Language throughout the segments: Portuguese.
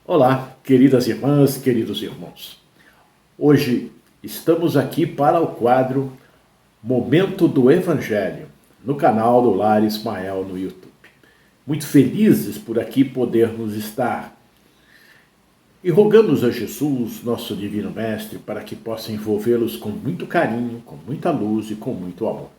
Olá, queridas irmãs, queridos irmãos. Hoje estamos aqui para o quadro Momento do Evangelho, no canal do Lar Ismael no YouTube. Muito felizes por aqui podermos estar. E rogamos a Jesus, nosso Divino Mestre, para que possa envolvê-los com muito carinho, com muita luz e com muito amor.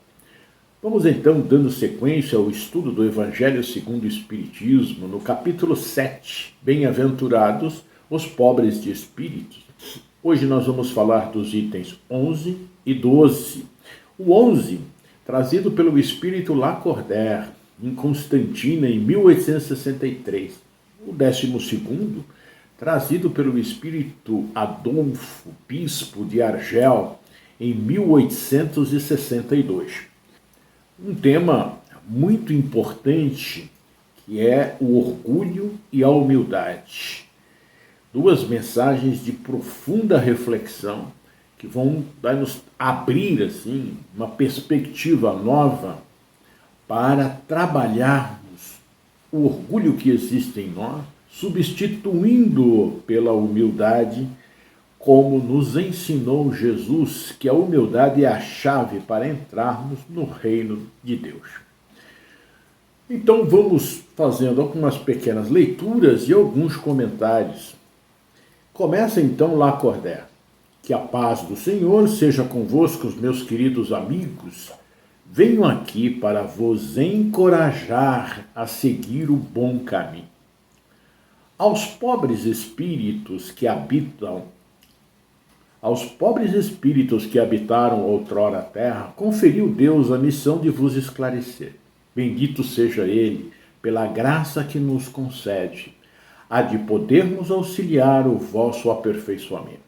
Vamos então dando sequência ao estudo do Evangelho segundo o Espiritismo, no capítulo 7, Bem-aventurados os pobres de espírito. Hoje nós vamos falar dos itens 11 e 12. O 11, trazido pelo Espírito Lacordaire, em Constantina, em 1863. O 12º, trazido pelo Espírito Adolfo, bispo de Argel, em 1862. Um tema muito importante, que é o orgulho e a humildade. Duas mensagens de profunda reflexão que vão nos abrir assim uma perspectiva nova para trabalharmos o orgulho que existe em nós, substituindo-o pela humildade, como nos ensinou Jesus, que a humildade é a chave para entrarmos no reino de Deus. Então vamos fazendo algumas pequenas leituras e alguns comentários. Começa então Lacordaire. Que a paz do Senhor seja convosco, meus queridos amigos. Venho aqui para vos encorajar a seguir o bom caminho. Aos pobres espíritos que habitaram outrora a terra, conferiu Deus a missão de vos esclarecer. Bendito seja Ele, pela graça que nos concede, a de podermos auxiliar o vosso aperfeiçoamento.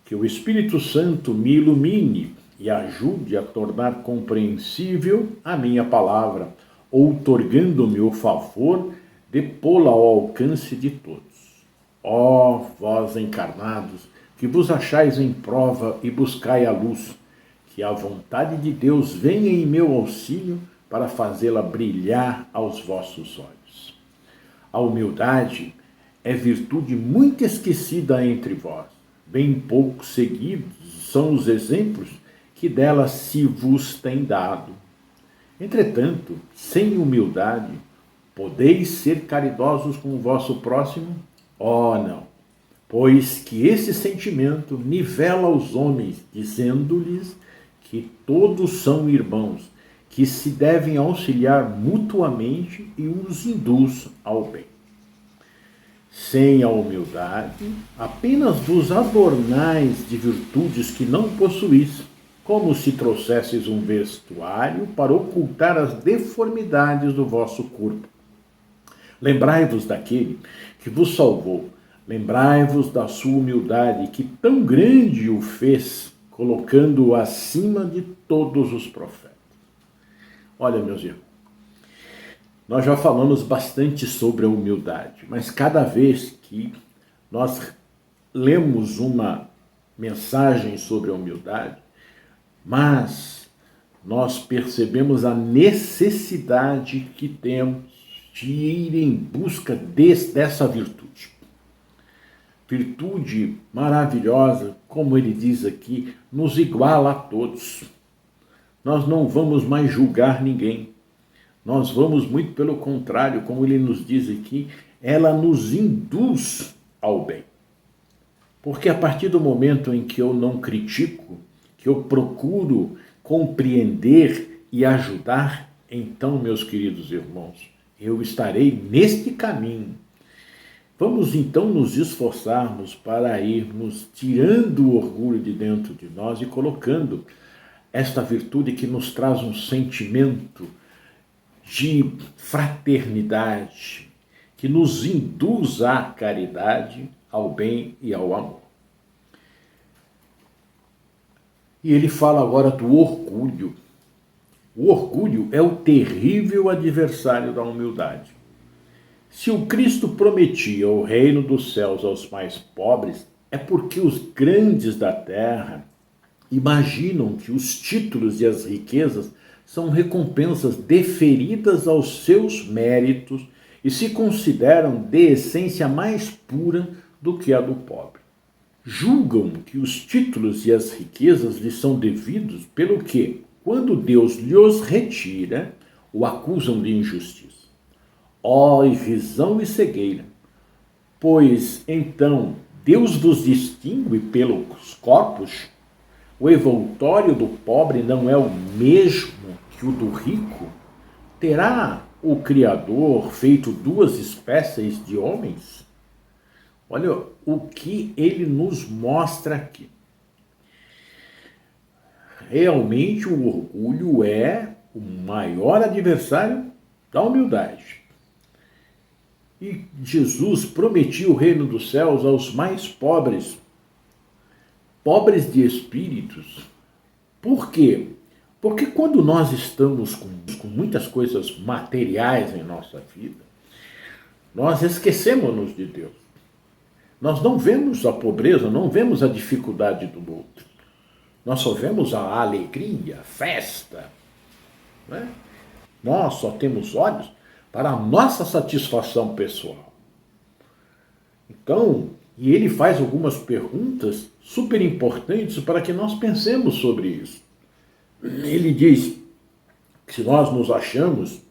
Que o Espírito Santo me ilumine e ajude a tornar compreensível a minha palavra, outorgando-me o favor de pô-la ao alcance de todos. Ó vós encarnados, que vos achais em prova e buscai a luz, que a vontade de Deus venha em meu auxílio para fazê-la brilhar aos vossos olhos. A humildade é virtude muito esquecida entre vós. Bem pouco seguidos são os exemplos que dela se vos tem dado. Entretanto, sem humildade, podeis ser caridosos com o vosso próximo? Oh, não! Pois que esse sentimento nivela os homens, dizendo-lhes que todos são irmãos, que se devem auxiliar mutuamente e os induz ao bem. Sem a humildade, apenas vos adornais de virtudes que não possuís, como se trouxesses um vestuário para ocultar as deformidades do vosso corpo. Lembrai-vos daquele que vos salvou. Lembrai-vos da sua humildade, que tão grande o fez, colocando-o acima de todos os profetas. Olha, meus irmãos, nós já falamos bastante sobre a humildade, mas cada vez que nós lemos uma mensagem sobre a humildade, mas nós percebemos a necessidade que temos de ir em busca dessa virtude. Virtude maravilhosa, como ele diz aqui, nos iguala a todos. Nós não vamos mais julgar ninguém. Nós vamos, muito pelo contrário, como ele nos diz aqui, ela nos induz ao bem. Porque a partir do momento em que eu não critico, que eu procuro compreender e ajudar, então, meus queridos irmãos, eu estarei neste caminho. Vamos então nos esforçarmos para irmos tirando o orgulho de dentro de nós e colocando esta virtude que nos traz um sentimento de fraternidade, que nos induz à caridade, ao bem e ao amor. E ele fala agora do orgulho. O orgulho é o terrível adversário da humildade. Se o Cristo prometia o reino dos céus aos mais pobres, é porque os grandes da terra imaginam que os títulos e as riquezas são recompensas deferidas aos seus méritos e se consideram de essência mais pura do que a do pobre. Julgam que os títulos e as riquezas lhes são devidos, pelo que, quando Deus lhes retira, o acusam de injustiça. Ó irrisão e cegueira! Pois então Deus vos distingue pelos corpos? O envoltório do pobre não é o mesmo que o do rico? Terá o Criador feito duas espécies de homens? Olha o que ele nos mostra aqui. Realmente o orgulho é o maior adversário da humildade. E Jesus prometia o reino dos céus aos mais pobres, pobres de espíritos. Por quê? Porque quando nós estamos com muitas coisas materiais em nossa vida, nós esquecemos-nos de Deus. Nós não vemos a pobreza, não vemos a dificuldade do outro. Nós só vemos a alegria, a festa. Né? Nós só temos olhos para a nossa satisfação pessoal. Então, e ele faz algumas perguntas super importantes para que nós pensemos sobre isso. Ele diz que se nós nos achamos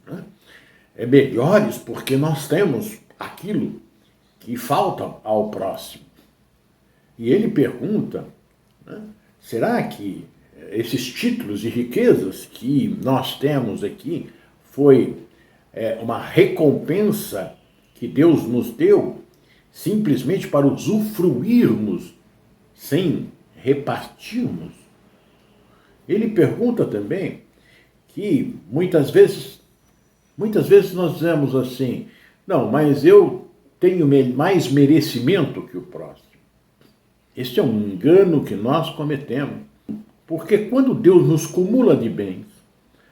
melhores porque nós temos aquilo que falta ao próximo. E ele pergunta, será que esses títulos e riquezas que nós temos aqui foi uma recompensa que Deus nos deu simplesmente para usufruirmos sem repartirmos? Ele pergunta também que muitas vezes nós dizemos assim, não, mas eu tenho mais merecimento que o próximo. Este é um engano que nós cometemos, porque quando Deus nos cumula de bens,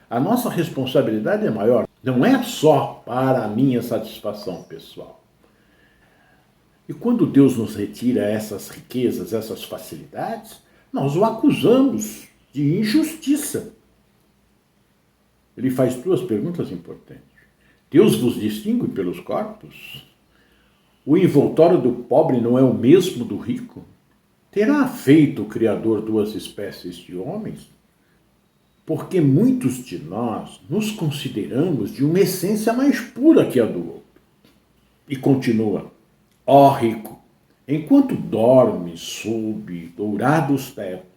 a nossa responsabilidade é maior. Não é só para a minha satisfação pessoal. E quando Deus nos retira essas riquezas, essas facilidades, nós o acusamos de injustiça. Ele faz duas perguntas importantes. Deus vos distingue pelos corpos? O envoltório do pobre não é o mesmo do rico? Terá feito o Criador duas espécies de homens? Porque muitos de nós nos consideramos de uma essência mais pura que a do outro. E continua, ó rico, enquanto dormes sob dourados tetos,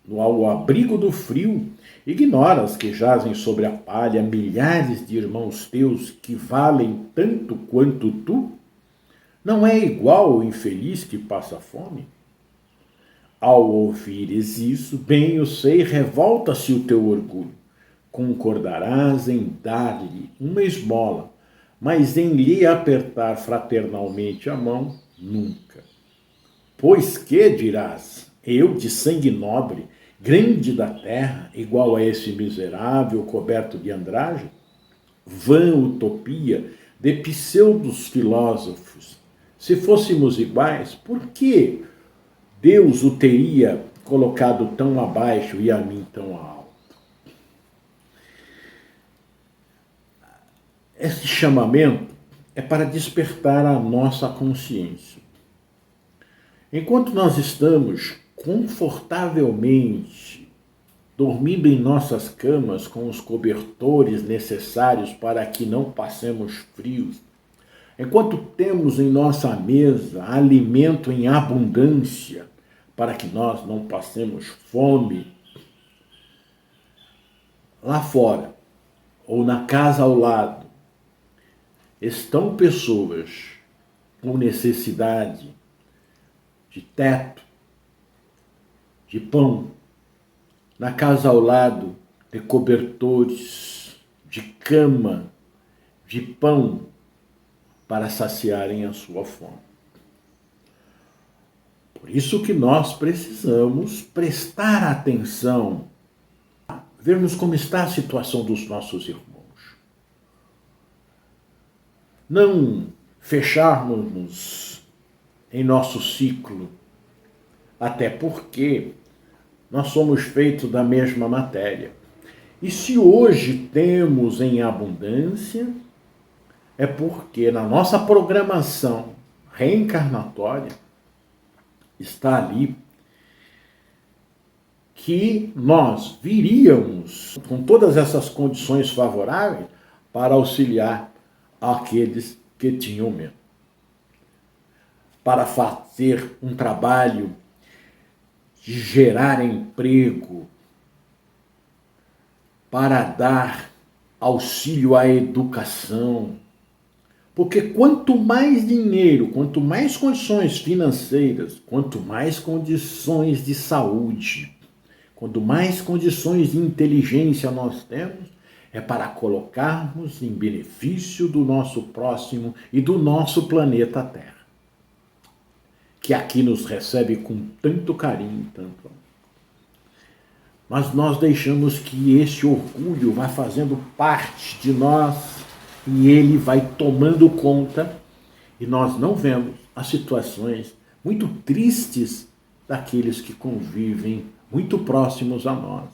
ao abrigo do frio, ignoras que jazem sobre a palha milhares de irmãos teus que valem tanto quanto tu? Não é igual o infeliz que passa fome? Ao ouvires isso, bem eu sei, revolta-se o teu orgulho. Concordarás em dar-lhe uma esmola, mas em lhe apertar fraternalmente a mão, nunca. Pois que, dirás, eu de sangue nobre, grande da terra, igual a esse miserável coberto de andrajo? Vã utopia de pseudos filósofos. Se fôssemos iguais, por que Deus o teria colocado tão abaixo e a mim tão alto? Esse chamamento é para despertar a nossa consciência. Enquanto nós estamos confortavelmente dormindo em nossas camas com os cobertores necessários para que não passemos frios, enquanto temos em nossa mesa alimento em abundância para que nós não passemos fome, lá fora ou na casa ao lado estão pessoas com necessidade de teto, de pão, na casa ao lado de cobertores, de cama, de pão, para saciarem a sua fome. Por isso que nós precisamos prestar atenção, vermos como está a situação dos nossos irmãos. Não fecharmos em nosso ciclo, até porque nós somos feitos da mesma matéria. E se hoje temos em abundância, é porque na nossa programação reencarnatória está ali que nós viríamos com todas essas condições favoráveis para auxiliar aqueles que tinham medo, para fazer um trabalho de gerar emprego, para dar auxílio à educação. Porque quanto mais dinheiro, quanto mais condições financeiras, quanto mais condições de saúde, quanto mais condições de inteligência nós temos, é para colocarmos em benefício do nosso próximo e do nosso planeta Terra, que aqui nos recebe com tanto carinho, tanto amor. Mas nós deixamos que esse orgulho vá fazendo parte de nós e ele vai tomando conta e nós não vemos as situações muito tristes daqueles que convivem muito próximos a nós.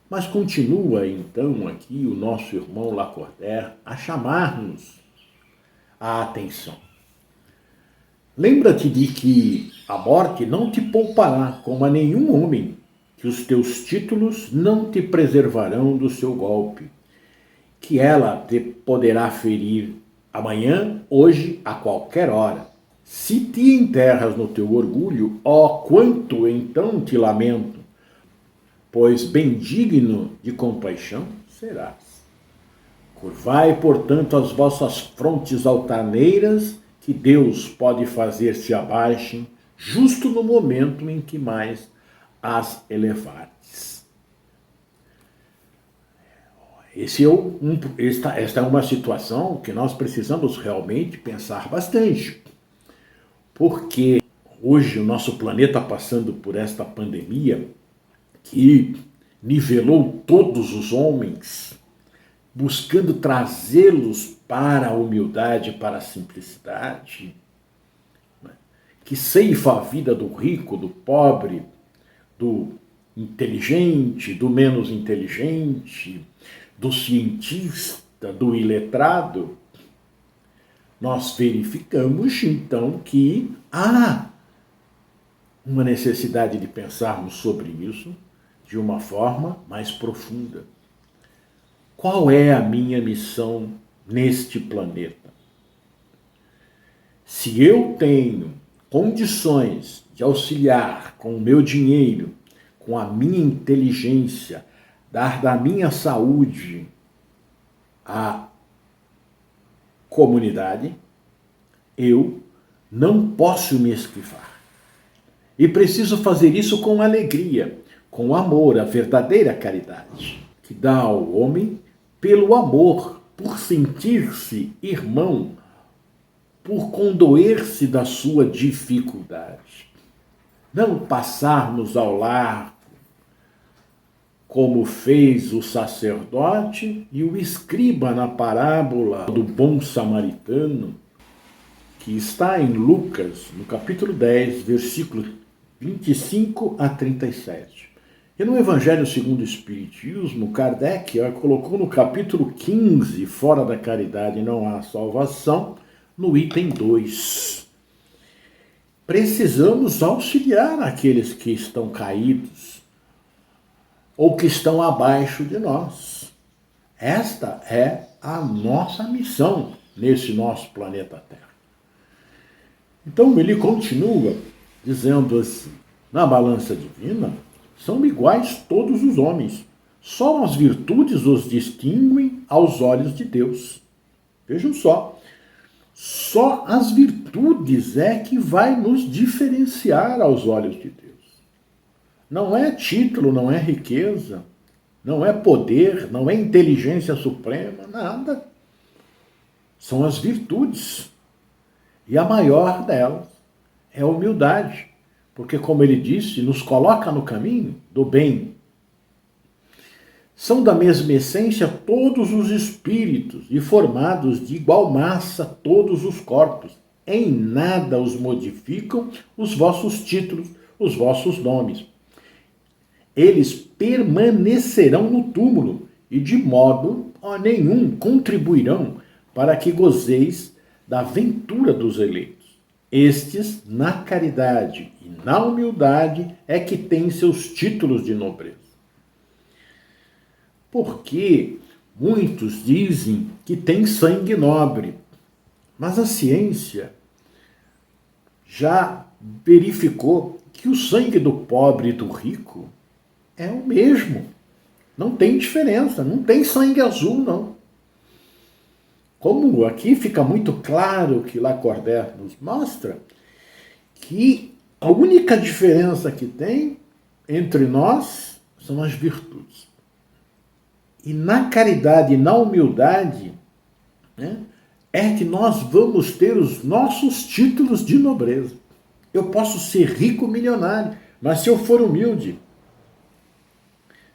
Mas continua então aqui o nosso irmão Lacordaire a chamar-nos a atenção. Lembra-te de que a morte não te poupará como a nenhum homem, que os teus títulos não te preservarão do seu golpe, que ela te poderá ferir amanhã, hoje, a qualquer hora. Se te enterras no teu orgulho, ó, quanto então te lamento, pois bem digno de compaixão serás. Curvai, portanto, as vossas frontes altaneiras, que Deus pode fazer se abaixem, justo no momento em que mais as elevardes. Esta é uma situação que nós precisamos realmente pensar bastante, porque hoje o nosso planeta passando por esta pandemia que nivelou todos os homens, buscando trazê-los para a humildade, para a simplicidade, que ceifa a vida do rico, do pobre, do inteligente, do menos inteligente, do cientista, do iletrado, nós verificamos então que há uma necessidade de pensarmos sobre isso de uma forma mais profunda. Qual é a minha missão neste planeta? Se eu tenho condições de auxiliar com o meu dinheiro, com a minha inteligência, dar da minha saúde à comunidade, eu não posso me esquivar. E preciso fazer isso com alegria, com amor, a verdadeira caridade, que dá ao homem pelo amor, por sentir-se irmão, por condoer-se da sua dificuldade. Não passarmos ao largo, como fez o sacerdote e o escriba na parábola do bom samaritano, que está em Lucas, no capítulo 10, versículo 25 a 37. E no Evangelho segundo o Espiritismo, Kardec colocou no capítulo 15, fora da caridade não há salvação, no item 2. Precisamos auxiliar aqueles que estão caídos ou que estão abaixo de nós. Esta é a nossa missão nesse nosso planeta Terra. Então ele continua dizendo assim, na balança divina, são iguais todos os homens, só as virtudes os distinguem aos olhos de Deus. Vejam só as virtudes é que vai nos diferenciar aos olhos de Deus. Não é título, não é riqueza, não é poder, não é inteligência suprema, nada. São as virtudes. E a maior delas é a humildade. Porque, como ele disse, nos coloca no caminho do bem. São da mesma essência todos os espíritos e formados de igual massa todos os corpos. Em nada os modificam os vossos títulos, os vossos nomes. Eles permanecerão no túmulo e de modo nenhum contribuirão para que gozeis da ventura dos eleitos. Estes, na caridade e na humildade, é que têm seus títulos de nobreza. Porque muitos dizem que tem sangue nobre, mas a ciência já verificou que o sangue do pobre e do rico é o mesmo. Não tem diferença, não tem sangue azul, não. Como aqui fica muito claro que Lacordaire nos mostra que a única diferença que tem entre nós são as virtudes. E na caridade e na humildade, né, é que nós vamos ter os nossos títulos de nobreza. Eu posso ser rico, milionário, mas se eu for humilde,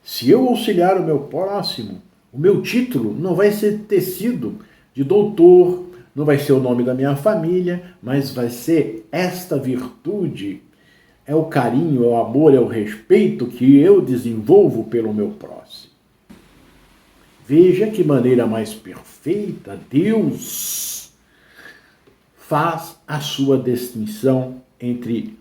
se eu auxiliar o meu próximo, o meu título não vai ser tecido de doutor, não vai ser o nome da minha família, mas vai ser esta virtude, é o carinho, é o amor, é o respeito que eu desenvolvo pelo meu próximo. Veja que maneira mais perfeita Deus faz a sua distinção entre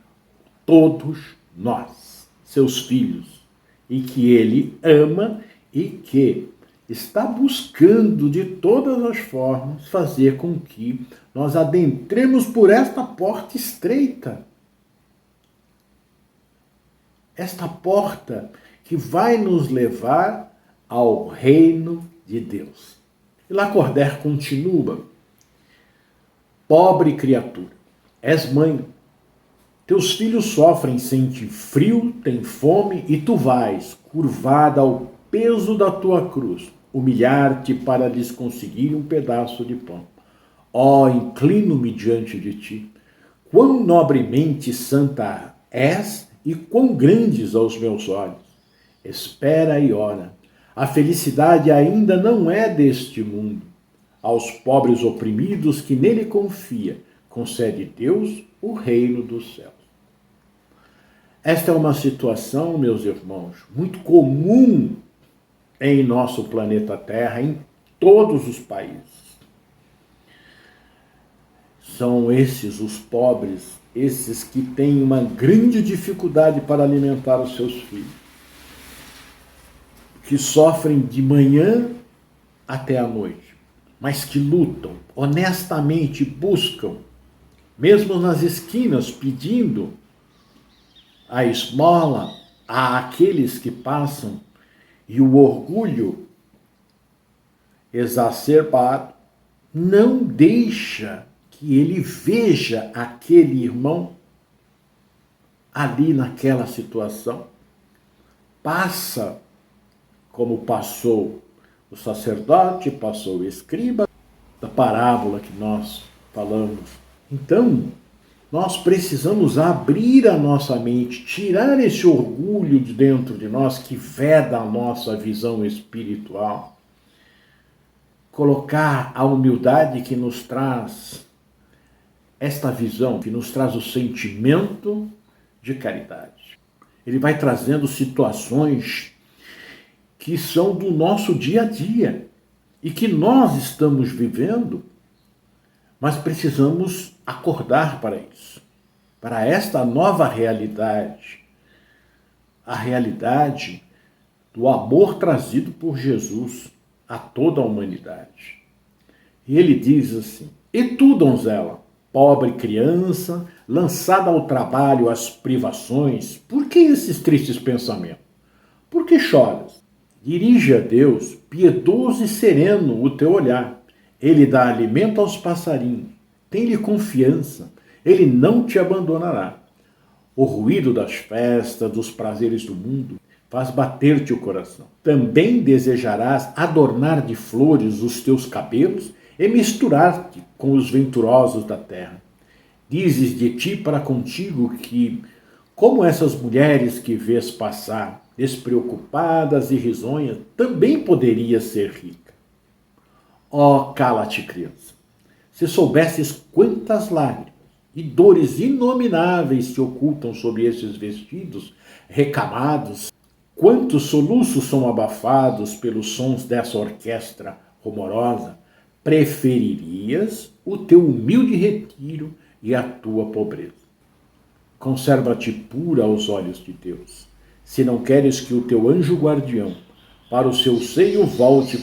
todos nós, seus filhos, e que Ele ama e que está buscando de todas as formas fazer com que nós adentremos por esta porta estreita. Esta porta que vai nos levar ao reino de Deus. E Lacordaire continua: pobre criatura, és mãe. Teus filhos sofrem, sentem frio, têm fome, e tu vais, curvada ao peso da tua cruz, humilhar-te para lhes conseguir um pedaço de pão. Ó, inclino-me diante de ti. Quão nobremente santa és e quão grandes aos meus olhos. Espera e ora. A felicidade ainda não é deste mundo. Aos pobres oprimidos que nele confia, concede Deus o reino dos céus. Esta é uma situação, meus irmãos, muito comum em nosso planeta Terra, em todos os países. São esses os pobres, esses que têm uma grande dificuldade para alimentar os seus filhos, que sofrem de manhã até a noite, mas que lutam, honestamente buscam, mesmo nas esquinas, pedindo a esmola àqueles que passam, e o orgulho exacerbado não deixa que ele veja aquele irmão ali naquela situação. Passa como passou o sacerdote, passou o escriba, da parábola que nós falamos. Então, nós precisamos abrir a nossa mente, tirar esse orgulho de dentro de nós que veda a nossa visão espiritual, colocar a humildade que nos traz esta visão, que nos traz o sentimento de caridade. Ele vai trazendo situações que são do nosso dia a dia e que nós estamos vivendo, mas precisamos acordar para isso, para esta nova realidade, a realidade do amor trazido por Jesus a toda a humanidade. E ele diz assim: e tu, donzela, pobre criança, lançada ao trabalho, às privações, por que esses tristes pensamentos? Por que choras? Dirige a Deus, piedoso e sereno, o teu olhar. Ele dá alimento aos passarinhos. Tem-lhe confiança. Ele não te abandonará. O ruído das festas, dos prazeres do mundo, faz bater-te o coração. Também desejarás adornar de flores os teus cabelos e misturar-te com os venturosos da terra. Dizes de ti para contigo que, como essas mulheres que vês passar, despreocupadas e risonhas, também poderia ser rica. Ó, cala-te, criança. Se soubesses quantas lágrimas e dores inomináveis se ocultam sob esses vestidos recamados, quantos soluços são abafados pelos sons dessa orquestra rumorosa, preferirias o teu humilde retiro e a tua pobreza. Conserva-te pura aos olhos de Deus, se não queres que o teu anjo guardião para o seu seio volte,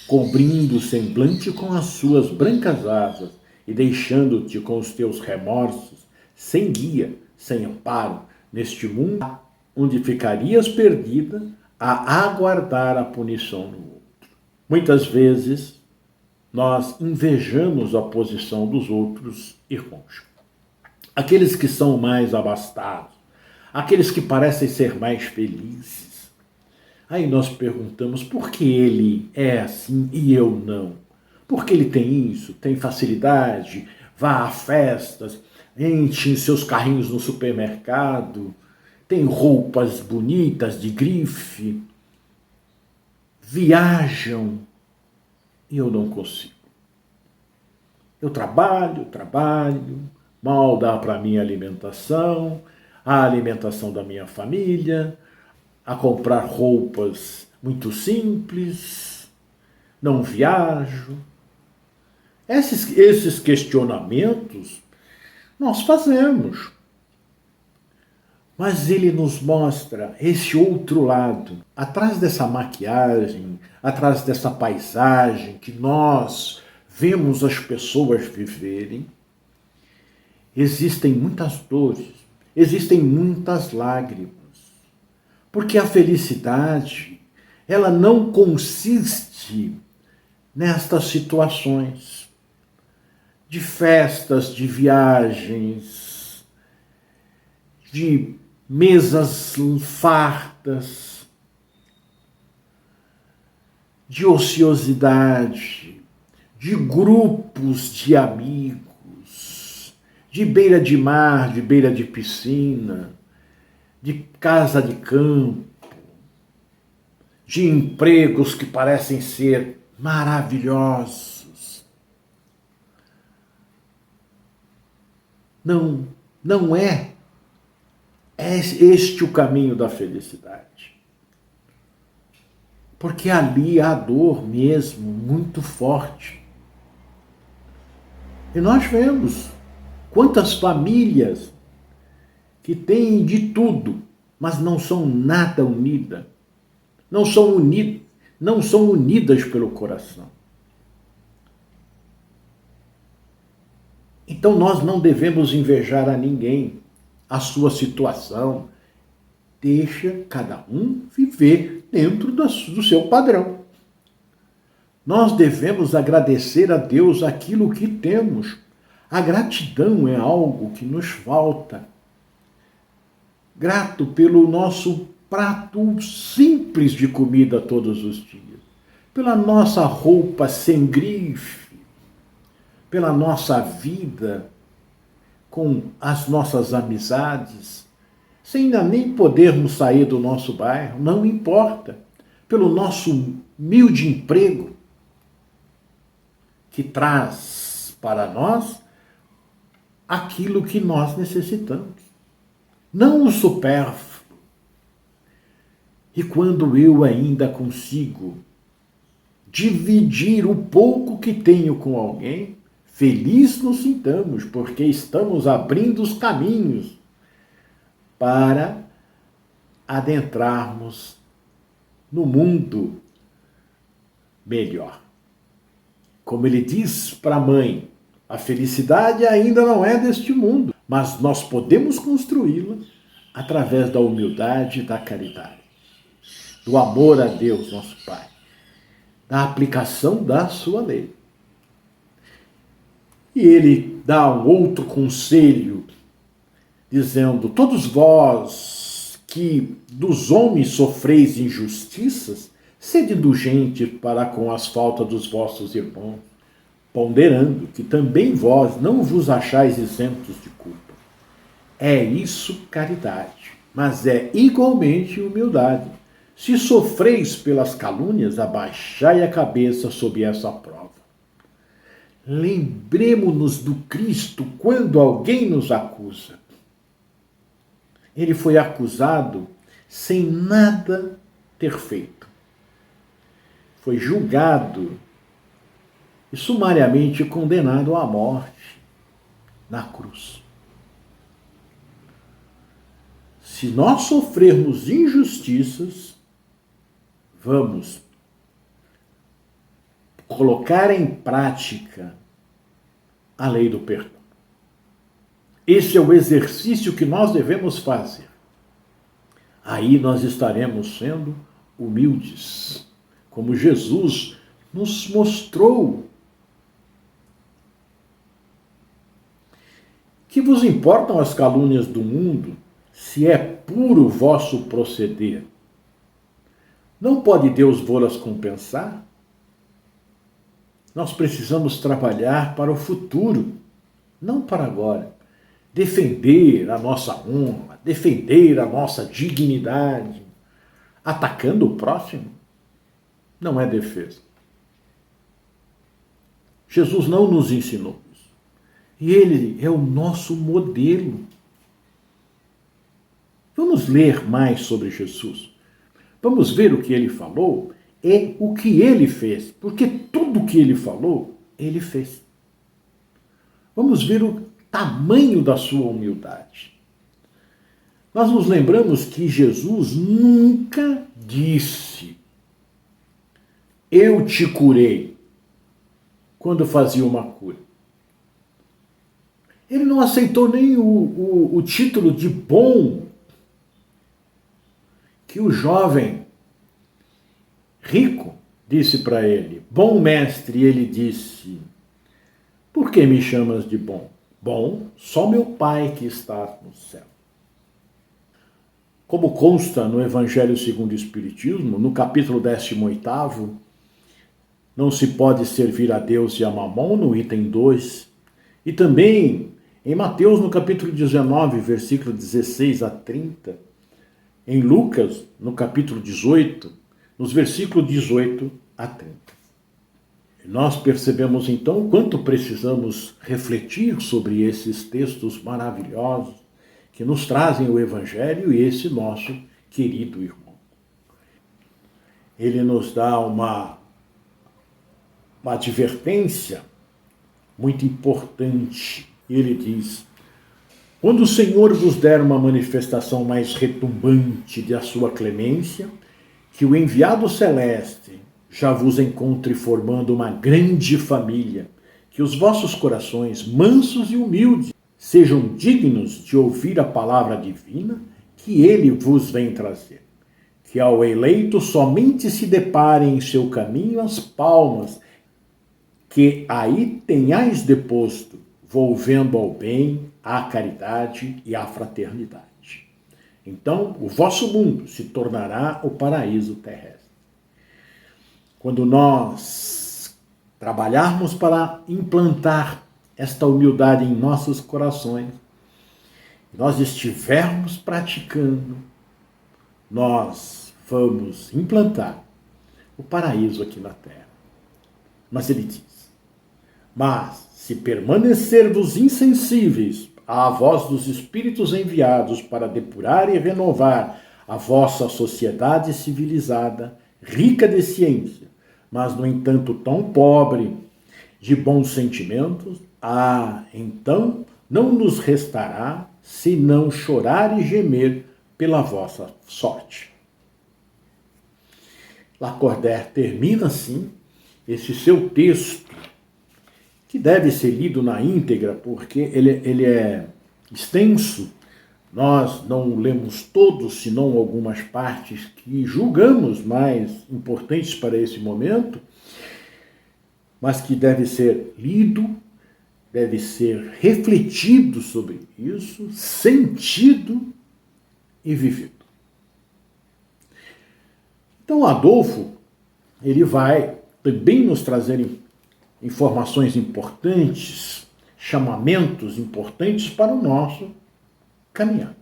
cobrindo o semblante com as suas brancas asas e deixando-te com os teus remorsos, sem guia, sem amparo, neste mundo onde ficarias perdida a aguardar a punição no outro. Muitas vezes, nós invejamos a posição dos outros irmãos. Aqueles que são mais abastados, aqueles que parecem ser mais felizes. Aí nós perguntamos por que ele é assim e eu não? Por que ele tem isso, tem facilidade, vá a festas, enche seus carrinhos no supermercado, tem roupas bonitas de grife, viajam e eu não consigo. Eu trabalho, mal dá para a minha alimentação, a alimentação da minha família, a comprar roupas muito simples, não viajo. Esses questionamentos nós fazemos. Mas ele nos mostra esse outro lado. Atrás dessa maquiagem, atrás dessa paisagem que nós vemos as pessoas viverem, existem muitas dores, existem muitas lágrimas. Porque a felicidade, ela não consiste nestas situações de festas, de viagens, de mesas fartas, de ociosidade, de grupos de amigos, de beira de mar, de beira de piscina, de casa de campo, de empregos que parecem ser maravilhosos. Não é este o caminho da felicidade. Porque ali há dor mesmo, muito forte. E nós vemos quantas famílias que têm de tudo, mas não são nada unidas. Não são unidas pelo coração. Então nós não devemos invejar a ninguém, a sua situação. Deixa cada um viver dentro do seu padrão. Nós devemos agradecer a Deus aquilo que temos. A gratidão é algo que nos falta. Grato pelo nosso prato simples de comida todos os dias, pela nossa roupa sem grife, pela nossa vida com as nossas amizades, sem ainda nem podermos sair do nosso bairro, não importa, pelo nosso humilde emprego, que traz para nós aquilo que nós necessitamos, não o supérfluo. E quando eu ainda consigo dividir o pouco que tenho com alguém, feliz nos sintamos, porque estamos abrindo os caminhos para adentrarmos no mundo melhor. Como ele diz para a mãe, a felicidade ainda não é deste mundo, mas nós podemos construí-la através da humildade e da caridade, do amor a Deus, nosso Pai, da aplicação da sua lei. E ele dá um outro conselho, dizendo: todos vós que dos homens sofreis injustiças, sede indulgentes para com as faltas dos vossos irmãos, ponderando que também vós não vos achais isentos de culpa. É isso caridade, mas é igualmente humildade. Se sofreis pelas calúnias, abaixai a cabeça sob essa prova. Lembremo-nos do Cristo quando alguém nos acusa. Ele foi acusado sem nada ter feito. Foi julgado e sumariamente condenado à morte na cruz. Se nós sofrermos injustiças, vamos colocar em prática a lei do perdão. Esse é o exercício que nós devemos fazer. Aí nós estaremos sendo humildes, como Jesus nos mostrou. Que vos importam as calúnias do mundo, se é puro o vosso proceder? Não pode Deus vô-las compensar? Nós precisamos trabalhar para o futuro, não para agora. Defender a nossa honra, defender a nossa dignidade, atacando o próximo, não é defesa. Jesus não nos ensinou isso. E ele é o nosso modelo. Vamos ler mais sobre Jesus. Vamos ver o que ele falou, é o que ele fez, porque tudo o que ele falou, ele fez. Vamos ver o tamanho da sua humildade. Nós nos lembramos que Jesus nunca disse: eu te curei, quando fazia uma cura. Ele não aceitou nem o título de bom que o jovem rico disse para ele. Bom mestre, ele disse: por que me chamas de bom? Bom, só meu Pai que está no céu. Como consta no Evangelho segundo o Espiritismo, no capítulo 18º, não se pode servir a Deus e a Mamon, no item 2, e também em Mateus, no capítulo 19, versículo 16 a 30, em Lucas, no capítulo 18, nos versículos 18 a 30. Nós percebemos então quanto precisamos refletir sobre esses textos maravilhosos que nos trazem o Evangelho e esse nosso querido irmão. Ele nos dá uma advertência muito importante. Ele diz: quando o Senhor vos der uma manifestação mais retumbante da sua clemência, que o enviado celeste já vos encontre formando uma grande família, que os vossos corações, mansos e humildes, sejam dignos de ouvir a palavra divina que ele vos vem trazer. Que ao eleito somente se deparem em seu caminho as palmas, que aí tenhais deposto, volvendo ao bem, à caridade e à fraternidade. Então, o vosso mundo se tornará o paraíso terrestre. Quando nós trabalharmos para implantar esta humildade em nossos corações, nós estivermos praticando, nós vamos implantar o paraíso aqui na terra. Mas ele diz: mas se permanecervos insensíveis à voz dos Espíritos enviados para depurar e renovar a vossa sociedade civilizada, rica de ciência, mas, no entanto, tão pobre de bons sentimentos, então não nos restará senão chorar e gemer pela vossa sorte. Lacordaire termina assim esse seu texto, que deve ser lido na íntegra, porque ele é extenso. Nós não lemos todos, senão algumas partes que julgamos mais importantes para esse momento, mas que deve ser lido, deve ser refletido sobre isso, sentido e vivido. Então, Adolfo, ele vai também nos trazer informações importantes, chamamentos importantes para o nosso caminhar.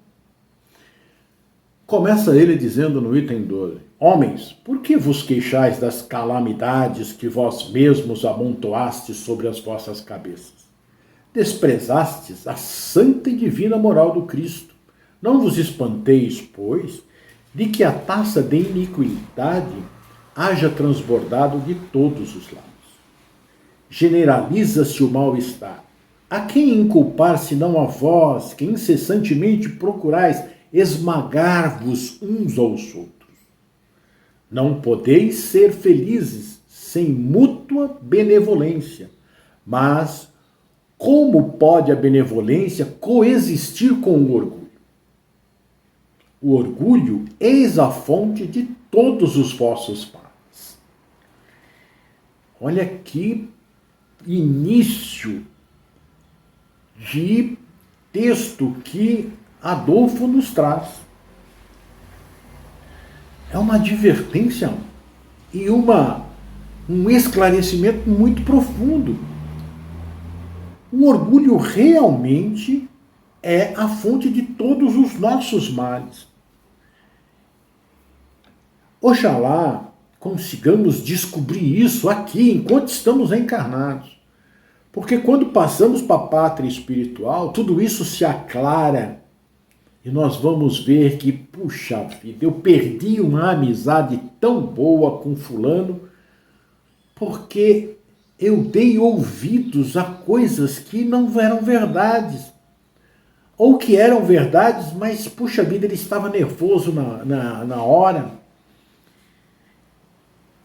Começa ele dizendo no item 12: homens, por que vos queixais das calamidades que vós mesmos amontoastes sobre as vossas cabeças? Desprezastes a santa e divina moral do Cristo. Não vos espanteis, pois, de que a taça de iniquidade haja transbordado de todos os lados. generaliza-se o mal-estar. A quem inculpar senão a vós, que incessantemente procurais esmagar-vos uns aos outros? Não podeis ser felizes sem mútua benevolência. Mas como pode a benevolência coexistir com o orgulho? O orgulho eis a fonte de todos os vossos males. Olha que início de texto que Adolfo nos traz. É uma advertência e um esclarecimento muito profundo. O orgulho realmente é a fonte de todos os nossos males. Oxalá consigamos descobrir isso aqui, enquanto estamos encarnados. Porque quando passamos para a pátria espiritual, tudo isso se aclara e nós vamos ver que, puxa vida, eu perdi uma amizade tão boa com fulano porque eu dei ouvidos a coisas que não eram verdades. Ou que eram verdades, mas, puxa vida, ele estava nervoso na hora.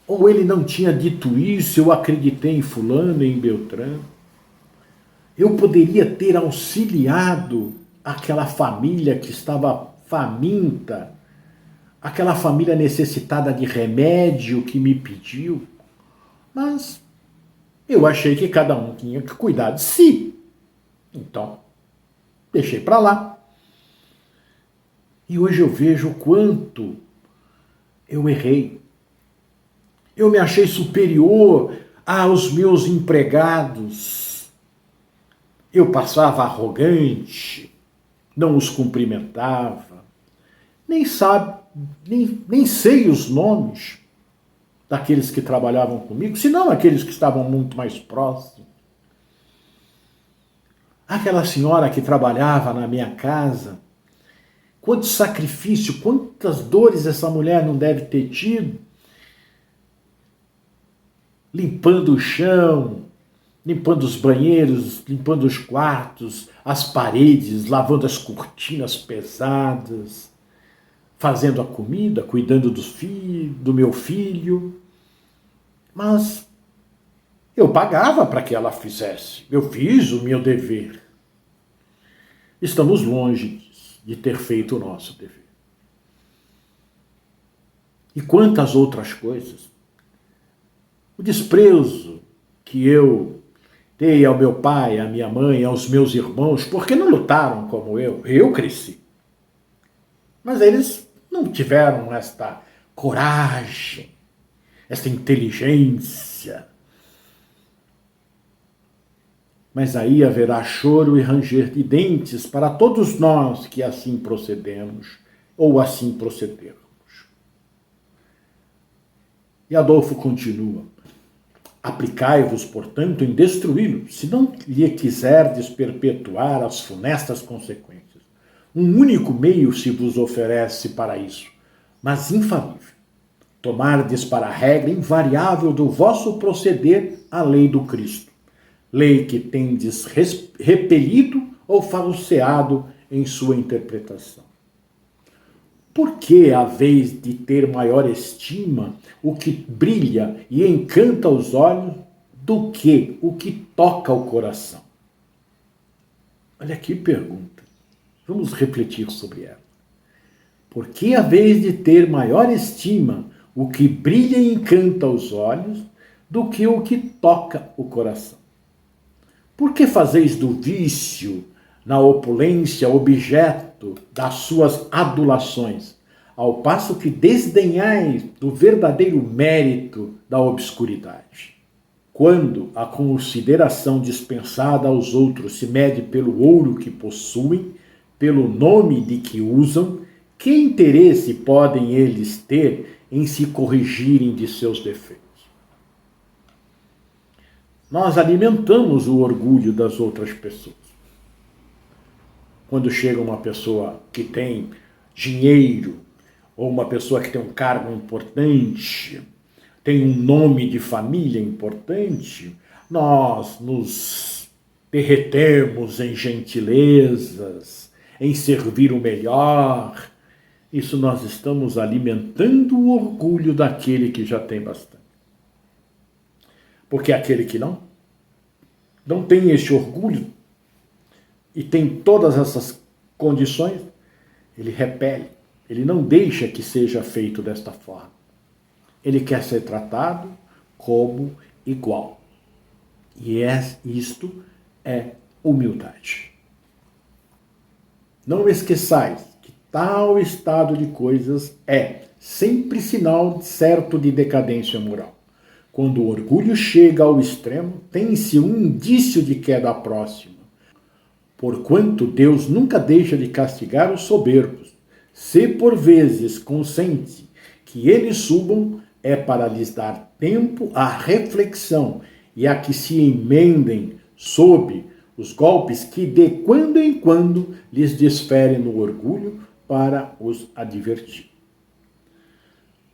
Ou ele não tinha dito isso, eu acreditei em fulano, em Beltrano. Eu poderia ter auxiliado aquela família que estava faminta, aquela família necessitada de remédio que me pediu, mas eu achei que cada um tinha que cuidar de si. Então, deixei para lá. E hoje eu vejo o quanto eu errei. Eu me achei superior aos meus empregados. Eu passava arrogante, não os cumprimentava, nem sei os nomes daqueles que trabalhavam comigo, senão aqueles que estavam muito mais próximos. Aquela senhora que trabalhava na minha casa, quanto sacrifício, quantas dores essa mulher não deve ter tido, limpando o chão, limpando os banheiros, limpando os quartos, as paredes, lavando as cortinas pesadas, fazendo a comida, cuidando do meu filho. Mas eu pagava para que ela fizesse. Eu fiz o meu dever. Estamos longe de ter feito o nosso dever. E quantas outras coisas. O desprezo que eu dei ao meu pai, à minha mãe, aos meus irmãos, porque não lutaram como eu. Eu cresci. Mas eles não tiveram esta coragem, esta inteligência. Mas aí haverá choro e ranger de dentes para todos nós que assim procedemos ou assim procedermos. E Adolfo continua. Aplicai-vos, portanto, em destruí-lo, se não lhe quiserdes perpetuar as funestas consequências. Um único meio se vos oferece para isso, mas infalível. Tomardes para a regra invariável do vosso proceder a lei do Cristo. Lei que tendes repelido ou falseado em sua interpretação. Por que haveis de ter maior estima o que brilha e encanta os olhos do que o que toca o coração? Olha que pergunta. Vamos refletir sobre ela. Por que haveis de ter maior estima o que brilha e encanta os olhos do que o que toca o coração? Por que fazeis do vício, na opulência, objeto das suas adulações, ao passo que desdenhais do verdadeiro mérito da obscuridade? Quando a consideração dispensada aos outros se mede pelo ouro que possuem, pelo nome de que usam, que interesse podem eles ter em se corrigirem de seus defeitos? Nós alimentamos o orgulho das outras pessoas. Quando chega uma pessoa que tem dinheiro, ou uma pessoa que tem um cargo importante, tem um nome de família importante, nós nos derretemos em gentilezas, em servir o melhor, isso nós estamos alimentando o orgulho daquele que já tem bastante. Porque aquele que não tem esse orgulho e tem todas essas condições, ele repele, ele não deixa que seja feito desta forma. Ele quer ser tratado como igual. E isto é humildade. Não esqueçais que tal estado de coisas é sempre sinal certo de decadência moral. Quando o orgulho chega ao extremo, tem-se um indício de queda próxima. Porquanto Deus nunca deixa de castigar os soberbos, se por vezes consente que eles subam, é para lhes dar tempo à reflexão e a que se emendem sob os golpes que de quando em quando lhes desfere no orgulho para os advertir.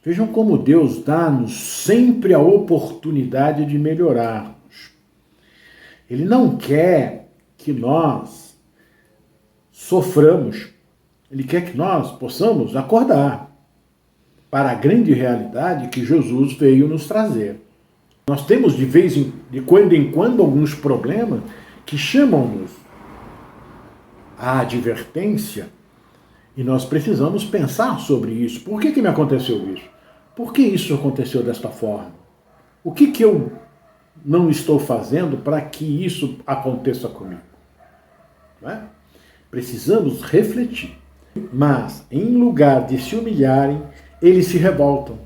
Vejam como Deus dá-nos sempre a oportunidade de melhorarmos. Ele não quer que nós soframos, ele quer que nós possamos acordar para a grande realidade que Jesus veio nos trazer. Nós temos de quando em quando alguns problemas que chamam-nos à advertência e nós precisamos pensar sobre isso. Por que me aconteceu isso? Por que isso aconteceu desta forma? O que eu não estou fazendo para que isso aconteça comigo? Não é? Precisamos refletir. Mas, em lugar de se humilharem, eles se revoltam.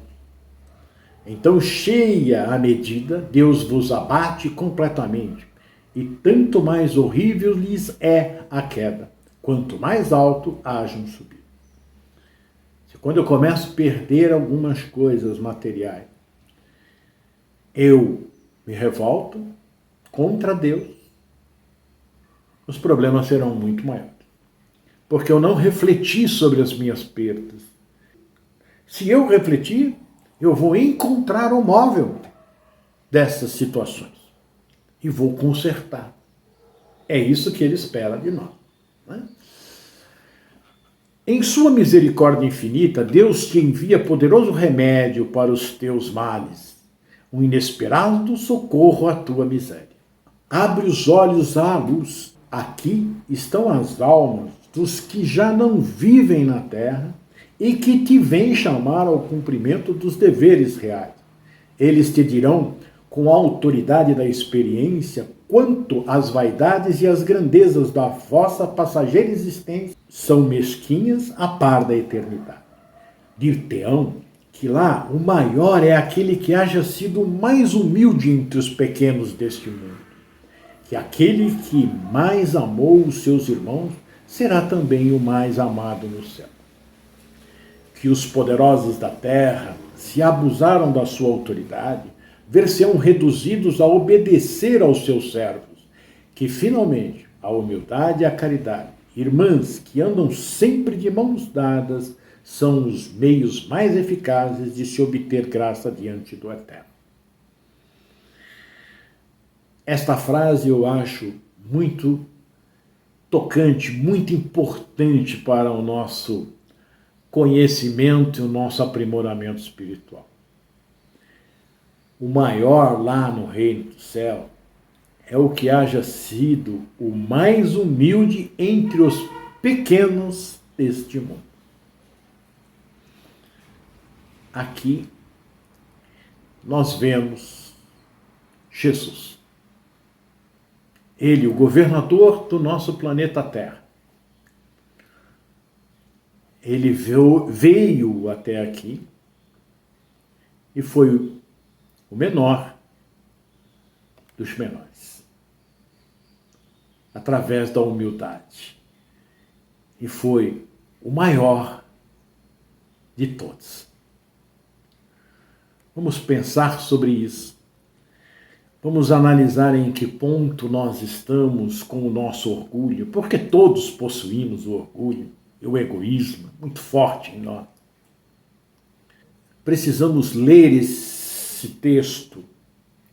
Então, cheia a medida, Deus vos abate completamente. E tanto mais horrível lhes é a queda, quanto mais alto hajam subir. Quando eu começo a perder algumas coisas materiais, eu me revolto contra Deus, os problemas serão muito maiores. Porque eu não refleti sobre as minhas perdas. Se eu refletir, eu vou encontrar o móvel dessas situações e vou consertar. É isso que ele espera de nós. Né? Em sua misericórdia infinita, Deus te envia poderoso remédio para os teus males, um inesperado socorro à tua miséria. Abre os olhos à luz. Aqui estão as almas dos que já não vivem na terra e que te vêm chamar ao cumprimento dos deveres reais. Eles te dirão, com a autoridade da experiência, quanto as vaidades e as grandezas da vossa passageira existência são mesquinhas a par da eternidade. Dir-te-ão que lá o maior é aquele que haja sido mais humilde entre os pequenos deste mundo, que aquele que mais amou os seus irmãos será também o mais amado no céu. Que os poderosos da terra, se abusaram da sua autoridade, ver-se-ão reduzidos a obedecer aos seus servos, que finalmente a humildade e a caridade, irmãs que andam sempre de mãos dadas, são os meios mais eficazes de se obter graça diante do Eterno. Esta frase eu acho muito tocante, muito importante para o nosso conhecimento e o nosso aprimoramento espiritual. O maior lá no reino do céu é o que haja sido o mais humilde entre os pequenos deste mundo. Aqui nós vemos Jesus. Ele, o governador do nosso planeta Terra. Ele veio até aqui e foi o menor dos menores, através da humildade. E foi o maior de todos. Vamos pensar sobre isso. Vamos analisar em que ponto nós estamos com o nosso orgulho, porque todos possuímos o orgulho e o egoísmo muito forte em nós. Precisamos ler esse texto,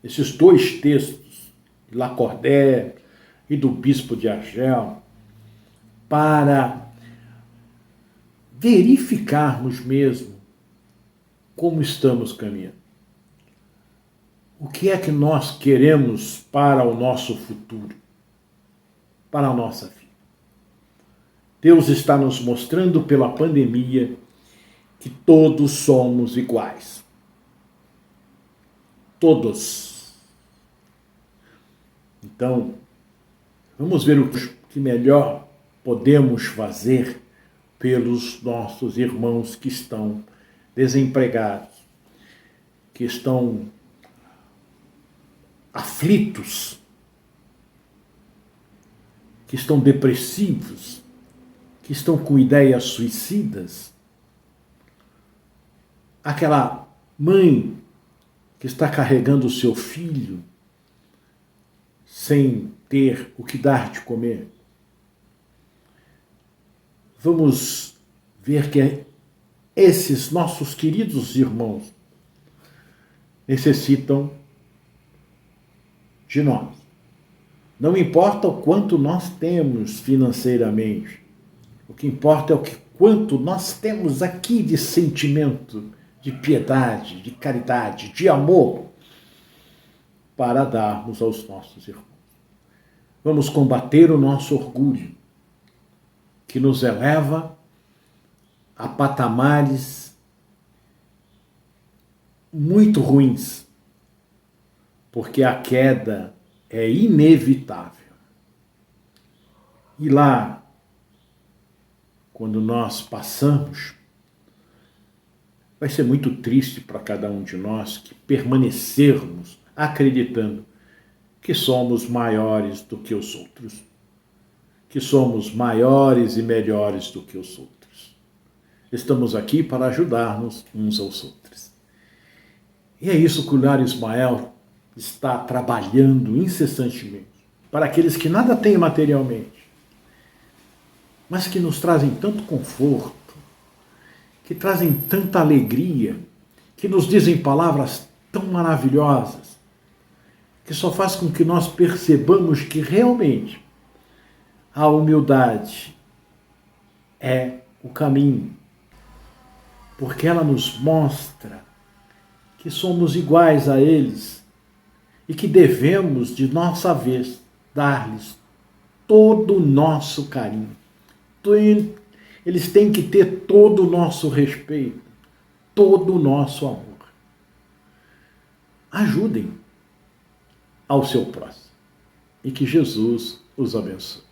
esses dois textos, de Lacordaire e do bispo de Argel, para verificarmos mesmo como estamos caminhando. O que é que nós queremos para o nosso futuro, para a nossa vida? Deus está nos mostrando pela pandemia que todos somos iguais. Todos. Então, vamos ver o que melhor podemos fazer pelos nossos irmãos que estão desempregados, que estão aflitos, que estão depressivos, que estão com ideias suicidas. Aquela mãe que está carregando o seu filho sem ter o que dar de comer. Vamos ver que esses nossos queridos irmãos necessitam de nós. Não importa o quanto nós temos financeiramente, o que importa é o quanto nós temos aqui de sentimento, de piedade, de caridade, de amor, para darmos aos nossos irmãos. Vamos combater o nosso orgulho, que nos eleva a patamares muito ruins, porque a queda é inevitável. E lá, quando nós passamos, vai ser muito triste para cada um de nós que permanecermos acreditando que somos maiores do que os outros, que somos maiores e melhores do que os outros. Estamos aqui para ajudar-nos uns aos outros. E é isso que o Lar Ismael está trabalhando incessantemente para aqueles que nada têm materialmente, mas que nos trazem tanto conforto, que trazem tanta alegria, que nos dizem palavras tão maravilhosas, que só faz com que nós percebamos que realmente a humildade é o caminho, porque ela nos mostra que somos iguais a eles e que devemos, de nossa vez, dar-lhes todo o nosso carinho. Eles têm que ter todo o nosso respeito, todo o nosso amor. Ajudem ao seu próximo e que Jesus os abençoe.